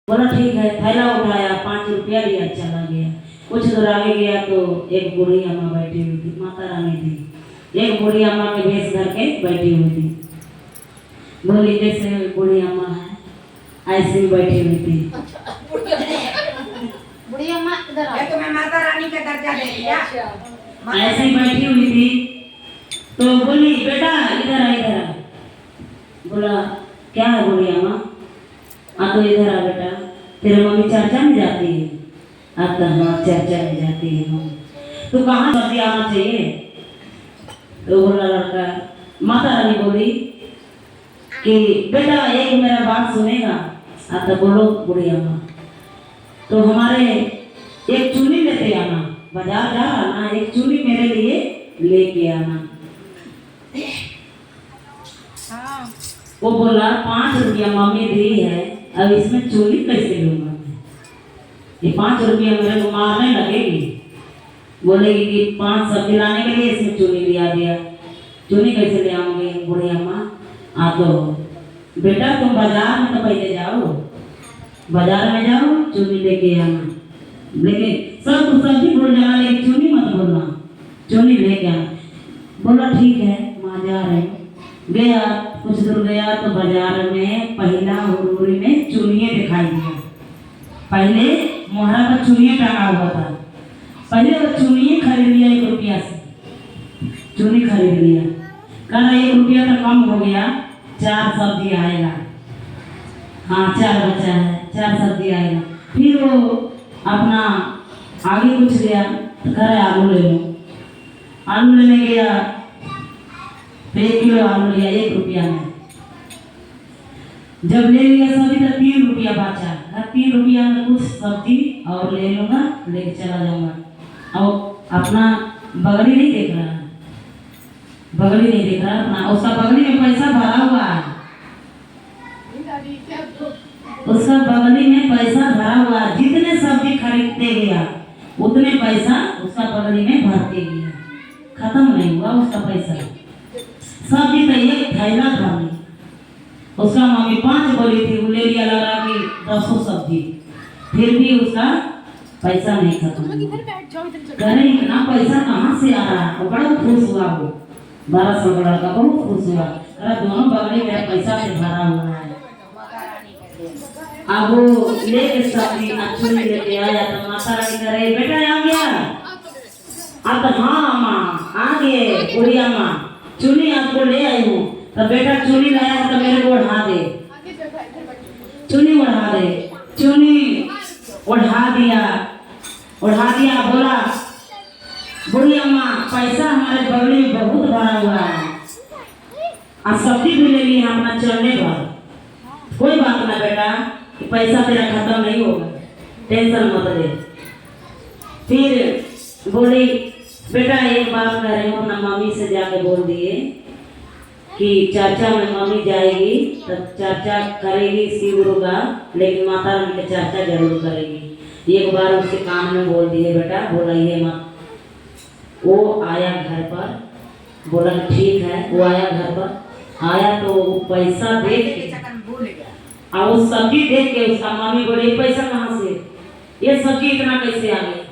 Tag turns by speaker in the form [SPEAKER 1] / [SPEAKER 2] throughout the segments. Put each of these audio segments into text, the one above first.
[SPEAKER 1] बोला ठीक है। थैला उठाया, 5 रुपया लिया, चला गया। कुछ दूर आगे गया तो एक बूढ़ी अम्मा बैठी हुई थी, माता रानी थी। एक बूढ़ी अम्मा के भेष धर के बैठी हुई थी। बोली जैसे बूढ़ी अम्मा है ऐसे ही बैठी हुई थी।
[SPEAKER 2] बुढ़ी अम्मा इधर आओ।
[SPEAKER 3] तुम्हें माता रानी का दर्जा दे दिया।
[SPEAKER 1] ऐसे ही बैठी हुई थी तो बोली बेटा इधर आ, इधर आ। बोला क्या है बूढ़ी अम्मा? तो इधर आ बेटा, तेरी मम्मी चर्चा में जाती है। आता हाँ चर्चा में जाती है मम्मी। तो कहाँ सब्जी आना चाहिए? तो बोला लड़का, माता रानी बोली कि बेटा एक मेरा बात सुनेगा। आता बोलो बूढ़ी अम्मा। तो हमारे एक चूनी लेते आना, बाजार जा आना, एक चूनी मेरे लिए लेके आना। वो बोला 5 रुपया मम्मी दी है, अब इसमें चूनी कैसे लूंगा मैं? ये 5 रुपया मेरे को मारने लगेगी। बोलेगी कि 5 सब्जी लाने के लिए इसमें चूनी लिया दिया, चूनी कैसे ले आऊंगी? बूढ़ी अम्मा तो बेटा तुम बाजार में तो पहले जाओ, बाजार में जाओ चूनी लेके आना, लेकिन सब कुछ सब्जी भूल जाना लेकिन चूनी मत भूलना, चूनी लेके आना। बोला ठीक है माँ जा रहे। गया, कुछ दूर गया तो बाजार में पहला हुरहुरी में चूनिये दिखाई दिया। पहले मोहरा पर चूनिये टांगा हुआ था। पहले वो चूनिये खरीद लिया 1 रुपया से, चूनी खरीद लिया। कहना 1 रुपया तो कम हो गया, 4 सब्जी आएगा। हाँ 4 बचा है, 4 सब्जी आएगा। फिर वो अपना आगे कुछ लिया तो कह रहे आलू ले लो। आलू लेने गया, 1 किलो आलू लिया 1 रुपया में। जब ले लिया सब्जी तो 3 रुपया बचा। 3 रुपया में कुछ सब्जी और ले लूंगा, लेके चला जाऊंगा। और अपना बगली नहीं देख रहा, बगली नहीं देख रहा अपना, उसका बगली में पैसा भरा हुआ है, उसका बगली में पैसा भरा हुआ है। जितने सब्जी खरीदते गया उतने पैसा उसका बगली में भरते गया, खत्म नहीं हुआ उसका पैसा। सब्जी तो एक थैला भरी, उसका मम्मी 5 बोली थी, वो ले लिया, लगा कि 10 सब्जी, फिर भी उसका पैसा नहीं खत्म। कह रहे इतना पैसा कहाँ से आ रहा है? वो बड़ा खुश हुआ, वो 1200 डॉलर का बहुत खुश हुआ। अरे दोनों बगले मेरा पैसा से भरा हुआ है। अब वो लेके सब्जी चूनी लेके आया तो माता रानी कह रही बेटा आ गया? अब हाँ माँ आ गए बूढ़ी अम्मा, चूनी आपको ले आई हूँ। तो बेटा चूनी लाया तो मेरे को उड़ा दे, चूनी उड़ा दे। चूनी उड़ा दिया, उड़ा दिया। बोला बूढ़ी अम्मा पैसा हमारे बगली में बहुत भरा हुआ है, और सब्जी भी ले ली अपना चलने पर। कोई बात ना बेटा, पैसा तेरा खत्म नहीं होगा, टेंशन मत ले। फिर बोली बेटा एक बात कह रही हूँ, अपना मम्मी से जाके बोल दिए कि चर्चा में मम्मी जाएगी तब चर्चा करेगी शिव गुरु का, लेकिन माता रानी की चर्चा जरूर करेगी। एक बार उसके कान में बोल दिए बेटा बोलाइए मत। वो आया घर पर, बोला ठीक है। वो आया घर पर, आया तो वो पैसा देख के और वो सब्जी देख के उसका मम्मी बोले पैसा कहाँ से, ये सब्जी इतना कैसे आ गया?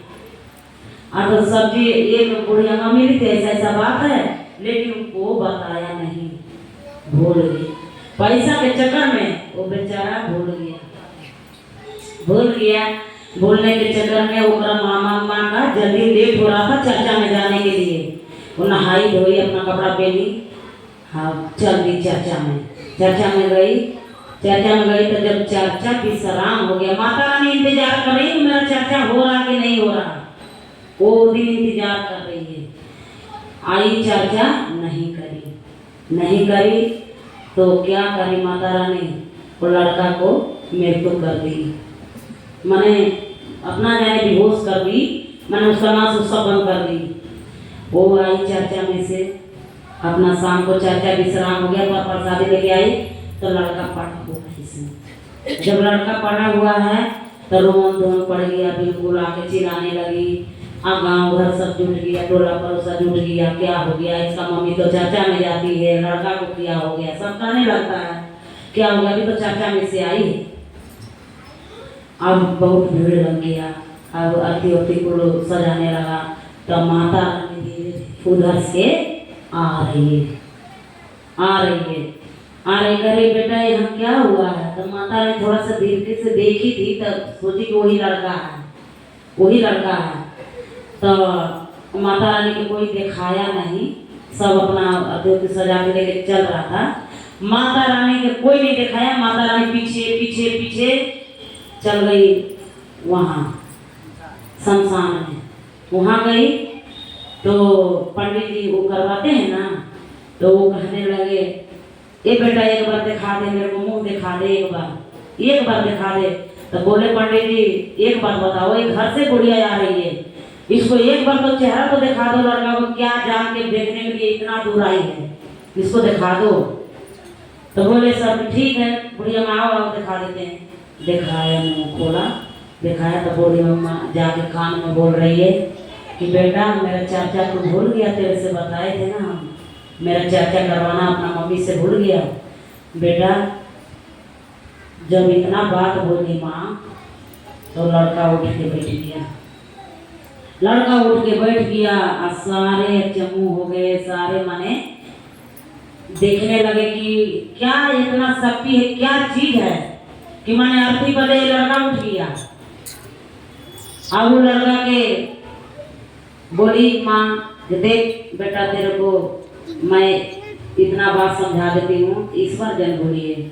[SPEAKER 1] और तो सब्जी एक बूढ़ी अम्मा मिली थी, ऐसा ऐसा बात है, लेकिन वो बताया नहीं, भूल गई। पैसा के चक्कर में वो बेचारा भूल गया, भूल गया। भूलने के चक्कर में वो मामा का जल्दी लेट हो रहा था चर्चा में जाने के लिए। वो नहाई धोई, अपना कपड़ा पहनी, हाँ चल दी चर्चा में। चर्चा में गई, चर्चा में गई तो जब चर्चा विश्राम हो गया, माता रानी इंतजार कर रही है मेरा चर्चा हो रहा कि नहीं हो रहा। वो दिन इंतजार कर रही है, आई चर्चा नहीं करी, नहीं करी तो क्या करी माता रानी? वो लड़का को मृत्यु कर दी, मैंने अपना जाने बेहोश कर दी, मैंने उसका नाश उसका बंद कर दी। वो आई चर्चा में से, अपना शाम को चर्चा विश्राम हो गया तो प्रसादी लेके आई तो लड़का पड़ा हुआ है इसमें। जब लड़का पड़ा हुआ है तो रोन धोन पड़ गया, बिल्कुल आके चिल्लाने लगी। गाँव घर सब जुट गया, टोला पड़ोसा जुट गया, क्या हो गया इसका? मम्मी तो चर्चा में जाती है, लड़का को क्या हो गया? सब कहने लगता है क्या हो गया, अभी तो चर्चा में से आई है। अब बहुत भीड़ लग गया। अब अति अति को लोग सजाने लगा। तो माता रानी धीरे उधर से आ रही है, आ रही है, आ रही। अरे बेटा यहाँ क्या हुआ है? तो माता रानी थोड़ा सा दीर्घ से देखी थी, तब सोची कि वही लड़का है, वही लड़का है। तो माता रानी को कोई दिखाया नहीं, सब अपना अति सजा के लेके चल रहा था। माता रानी के कोई नहीं दिखाया। माता रानी पीछे पीछे पीछे चल गई वहाँ शमशान में। वहाँ गई तो पंडित जी वो करवाते हैं ना, तो वो कहने लगे, ए बेटा एक बार दिखा दे, मेरे को मुंह दिखा दे, एक बार दिखा दे। तो बोले पंडित जी एक बात बताओ, एक घर से बुढ़िया आ रही है, इसको एक बार तो चेहरा तो दिखा दो, लड़का को क्या जान के देखने के लिए इतना दूर आई है, इसको दिखा दो। तो बोले सब ठीक है, बुढ़िया में आओ आओ दिखा देते हैं। दिखाया, मुँह खोला, दिखाया। तो बोली मम्मा जाके कान में बोल रही है कि बेटा मेरा चाचा तो भूल गया, तेरे से बताए थे ना हम, मेरा चाचा करवाना अपना मम्मी से भूल गया। बेटा जब इतना बात बोली माँ, तो लड़का उठ के बैठ गया। लड़का उठ के बैठ गया और सारे चमू हो गए, सारे माने देखने लगे कि क्या इतना शक्ति है, क्या चीज है कि माने अर्थी बदे लड़का उठ गया। अब वो लड़का के बोली माँ देख बेटा तेरे को मैं इतना बात समझा देती हूँ, इस बार जन बोलिए,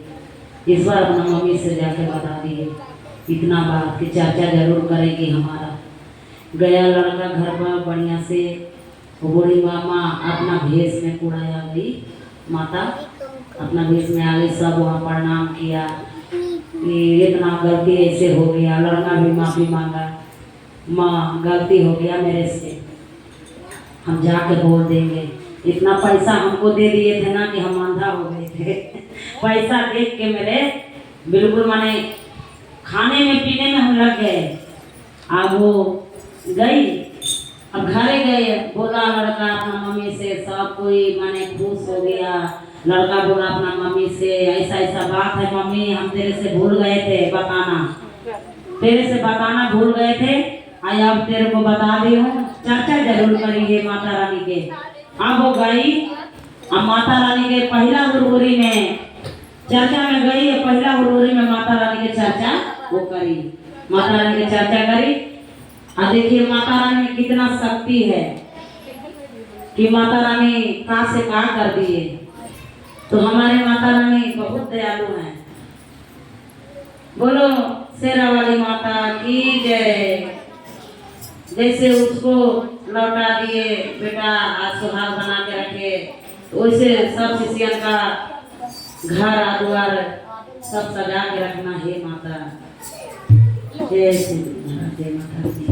[SPEAKER 1] इस बार अपना मम्मी से जाके बता दिए इतना बात कि चाचा जरूर करेगी हमारा। गया लड़का घर पर बढ़िया से, बूढ़ी मामा अपना भेष में कुड़ाया गई, माता अपना भेष में आ गई। सब वहाँ प्रणाम किया कि इतना गलती ऐसे हो गया। लड़का भी माफ़ी मांगा, माँ गलती हो गया मेरे से, हम जाके बोल देंगे। इतना पैसा हमको दे दिए थे ना कि हम अंधा हो गए थे। पैसा देख के मेरे बिल्कुल माने खाने में पीने में हम लग गए। अब वो गई, अब घरे गए, बोला लड़का अपना मम्मी से, सब कोई माने खुश हो गया। लड़का बोला अपना मम्मी से ऐसा ऐसा बात है मम्मी, हम तेरे से भूल गए थे बताना, तेरे से बताना भूल गए थे, आज अब तेरे को बता दी हूँ, चर्चा जरूर करेंगे माता रानी के। अब वो गई, अब माता रानी के पहला हुरहुरी में चर्चा में गई है, पहला हुरहुरी में माता रानी के चर्चा वो करी, माता रानी की चर्चा करी। और देखिए माता रानी में कितना शक्ति है कि माता रानी कहाँ से कहाँ कर दिए। तो हमारे माता रानी बहुत दयालु हैं। बोलो शेरा वाली माता की जय। जैसे उसको लौटा दिए बेटा, आज सुहाग बना के रखे, वैसे सब शिष्यन का घर द्वार सब सजा के रखना। हे माता जय श्री जय माता दी।